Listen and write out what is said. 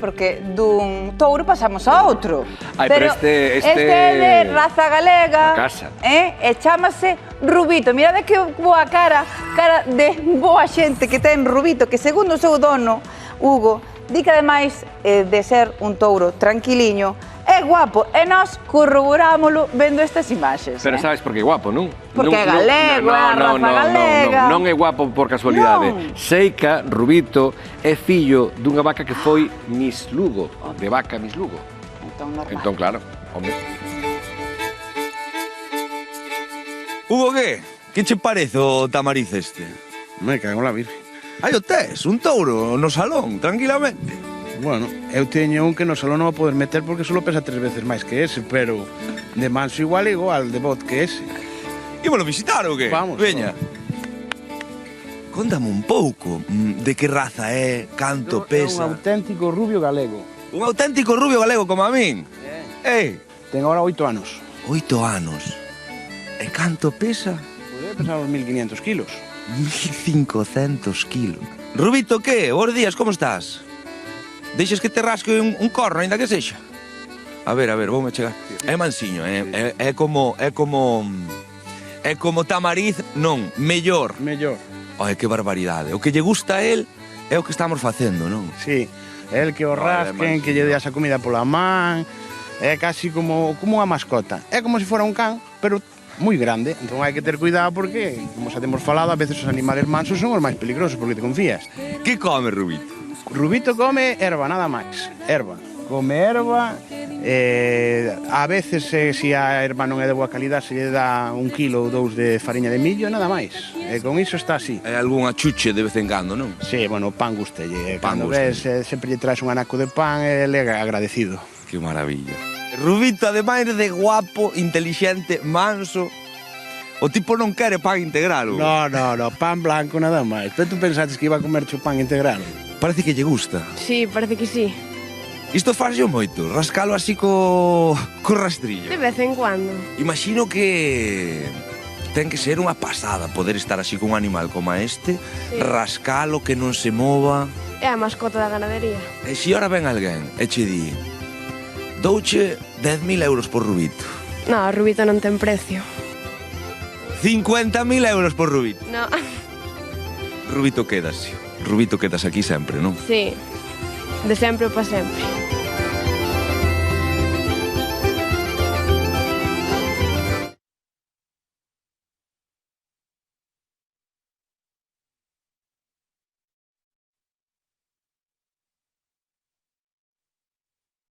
porque dun touro pasamos a outro. Ai, pero este é de raza galega. A casa. E chamase Rubito. Mirade que boa cara de boa xente que ten Rubito, que segundo o seu dono, Hugo, di que ademais de ser un touro tranquiliño, é guapo, e nós corroborámoslo vendo estas imaxes. Pero sabes por que é guapo, non? Porque é galego, é a raza galega. Non é guapo por casualidade. Sei que Rubito é fillo dunha vaca que foi Miss Lugo, de vaca Miss Lugo. Entón, claro, home. Hugo, que che parece o tamariz este? Me cago en la virgen. Aí o tes, un touro no salón, tranquilamente. Bueno, eu teño un que no salón non va poder meter porque solo pesa 3 veces máis que ese, pero de manso igual que bot que ese. Ímolo visitar ou que? Vamos. Veña. Contame un pouco de que raza é, canto pesa. É un auténtico rubio galego. Un auténtico rubio galego como a min. Ten agora 8 anos. 8 anos. E canto pesa? Podría pesar uns 1500 kilos. 1500 kilos. Rubito, que? Bos días, como estás? Deixes que te rasque un corno, ainda que sexa? A ver, voume chegar. É mansiño, é como tamariz, non, mellor. Mellor. Ai, que barbaridade. O que lle gusta a él é o que estamos facendo, non? Sí, el que o rasquen, que lle deas a comida pola man, é casi como unha mascota. É como se fora un can, pero moi grande. Entón hai que ter cuidado porque, como xa temos falado, a veces os animales mansos son os máis peligrosos porque te confías. Que come Rubito? Rubito come erva, nada máis. Erva. Come erva, a veces, se a erva non é de boa calidad, se lle dá 1 kilo ou 2 de fariña de millo, nada máis. E con iso está así. É algunha chuche de vez en cando, non? Sí, bueno, o pan gustelle. Pan Cando ves, sempre lle traes un anaco de pan, ele é agradecido. Que maravilla. Rubito, ademais de guapo, inteligente, manso, o tipo non quere pan integral. No, pan blanco nada máis. Pero tú pensaste que iba a comer pan integral? Parece que lle gusta. Sí, parece que sí. Isto fazio moito, rascalo así co rastrillo. De vez en cuando. Imagino que ten que ser unha pasada poder estar así con un animal como este, sí. Rascalo, que non se mova. É a mascota da ganadería. E se ora ven alguén e che di: douche 10.000 euros por Rubito. No, Rubito non ten precio. 50.000 euros por Rubito. No. Rubito quedase. Rubito quedas aquí sempre, non? Sí. De sempre ou pa sempre.